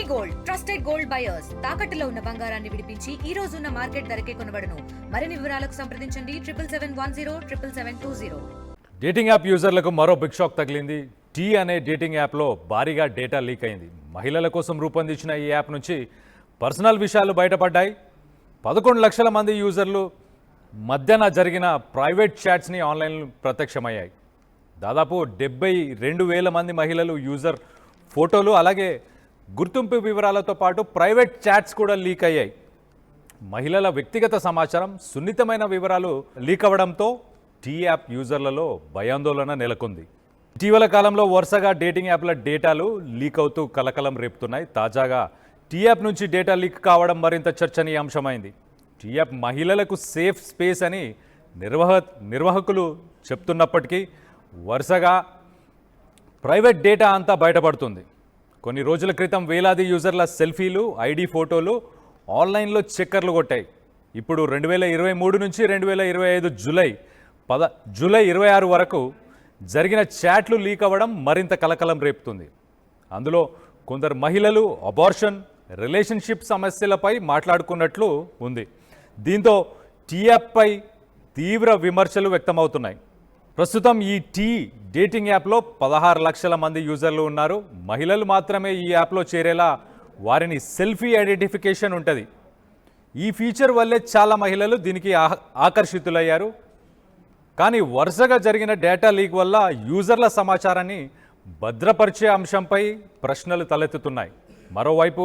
Gold trusted gold buyers తాకట్టులో ఉన్న బంగారాన్ని విడిపించి ఈ రోజు ఉన్న మార్కెట్ ధరకే కొనబడును. మరిన్ని వివరాలకు సంప్రదించండి 77107720. డేటింగ్ యాప్ యూజర్లకు మరో బిగ్ షాక్ తగిలింది. టీ అనే డేటింగ్ యాప్లో భారీగా డేటా లీక్ అయింది. మహిళల కోసం రూపొందించిన ఈ యాప్ నుంచి పర్సనల్ విషయాలు బయటపడ్డాయి. 11 లక్షల మంది యూజర్లు మధ్యన జరిగిన ప్రైవేట్ చాట్స్ని ఆన్లైన్లో ప్రత్యక్షమయ్యాయి. దాదాపు 72,000 మంది మహిళలు యూజర్ ఫోటోలు అలాగే గుర్తింపు వివరాలతో పాటు ప్రైవేట్ చాట్స్ కూడా లీక్ అయ్యాయి. మహిళల వ్యక్తిగత సమాచారం, సున్నితమైన వివరాలు లీక్ అవ్వడంతో టీ యాప్ యూజర్లలో భయాందోళన నెలకొంది. ఇటీవల కాలంలో వరుసగా డేటింగ్ యాప్ల డేటాలు లీక్ అవుతూ కలకలం రేపుతున్నాయి. తాజాగా టీ యాప్ నుంచి డేటా లీక్ కావడం మరింత చర్చనీయాంశమైంది. టీ యాప్ మహిళలకు సేఫ్ స్పేస్ అని నిర్వాహకులు చెప్తున్నప్పటికీ వరుసగా ప్రైవేట్ డేటా అంతా బయటపడుతుంది. కొన్ని రోజుల క్రితం వేలాది యూజర్ల సెల్ఫీలు, ఐడి ఫోటోలు ఆన్లైన్లో చక్కర్లు కొట్టాయి. ఇప్పుడు 2023 నుంచి 2025 జూలై 26 వరకు జరిగిన చాట్లు లీక్ అవ్వడం మరింత కలకలం రేపుతుంది. అందులో కొందరు మహిళలు అబార్షన్, రిలేషన్షిప్ సమస్యలపై మాట్లాడుకున్నట్లు ఉంది. దీంతో టీ యాప్పై తీవ్ర విమర్శలు వ్యక్తమవుతున్నాయి. ప్రస్తుతం ఈ టీ డేటింగ్ యాప్లో 16 లక్షల మంది యూజర్లు ఉన్నారు. మహిళలు మాత్రమే ఈ యాప్లో చేరేలా వారిని సెల్ఫీ ఐడెంటిఫికేషన్ ఉంటుంది. ఈ ఫీచర్ వల్లే చాలా మహిళలు దీనికి ఆకర్షితులయ్యారు. కానీ వరుసగా జరిగిన డేటా లీక్ వల్ల యూజర్ల సమాచారాన్ని భద్రపరిచే అంశంపై ప్రశ్నలు తలెత్తుతున్నాయి. మరోవైపు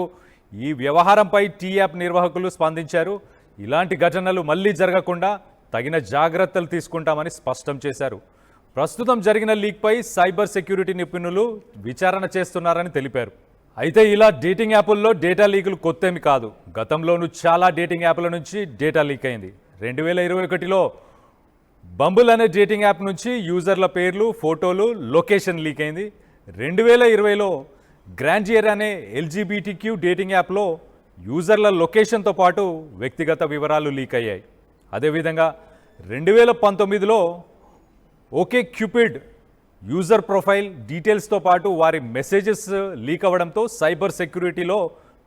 ఈ వ్యవహారంపై టీ యాప్ నిర్వాహకులు స్పందించారు. ఇలాంటి ఘటనలు మళ్లీ జరగకుండా తగిన జాగ్రత్తలు తీసుకుంటామని స్పష్టం చేశారు. ప్రస్తుతం జరిగిన లీక్పై సైబర్ సెక్యూరిటీ నిపుణులు విచారణ చేస్తున్నారని తెలిపారు. అయితే ఇలా డేటింగ్ యాప్ల్లో డేటా లీకులు కొత్తేమి కాదు. గతంలోనూ చాలా డేటింగ్ యాప్ల నుంచి డేటా లీక్ అయింది. 2021లో బంబుల్ అనే డేటింగ్ యాప్ నుంచి యూజర్ల పేర్లు, ఫోటోలు, లొకేషన్ లీక్ అయింది. 2020లో గ్రాంజియర్ అనే LGBTQ డేటింగ్ యాప్లో యూజర్ల లొకేషన్తో పాటు వ్యక్తిగత వివరాలు లీక్ అయ్యాయి. అదేవిధంగా 2019లో ఓకే క్యూపిడ్ యూజర్ ప్రొఫైల్ డీటెయిల్స్తో పాటు వారి మెసేజెస్ లీక్ అవ్వడంతో సైబర్ సెక్యూరిటీలో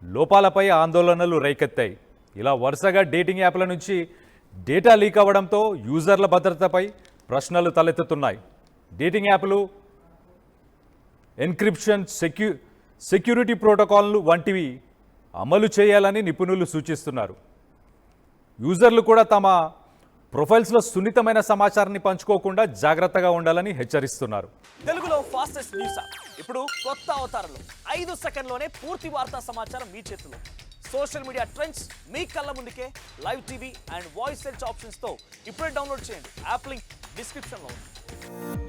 లోపాలపై ఆందోళనలు రేకెత్తాయి. ఇలా వరుసగా డేటింగ్ యాప్ల నుంచి డేటా లీక్ అవ్వడంతో యూజర్ల భద్రతపై ప్రశ్నలు తలెత్తుతున్నాయి. డేటింగ్ యాప్లు ఎన్క్రిప్షన్, సెక్యూరిటీ ప్రోటోకాల్లు వంటివి అమలు చేయాలని నిపుణులు సూచిస్తున్నారు. యూజర్లు కూడా తమ ప్రొఫైల్స్లో సున్నితమైన సమాచారాన్ని పంచుకోకుండా జాగ్రత్తగా ఉండాలని హెచ్చరిస్తున్నారు. తెలుగులో ఫాస్టెస్ట్ న్యూస్ యాప్ ఇప్పుడు కొత్త అవతారంలో 5 సెకండ్లోనే పూర్తి వార్తా సమాచారం మీ చేతిలో. సోషల్ మీడియా ట్రెండ్స్ మీ కళ్ళ ముందుకే live TV and voice search ఆప్షన్స్తో ఇప్పుడే డౌన్లోడ్ చేయండి. యాప్ లింక్ డిస్క్రిప్షన్లో ఉంది.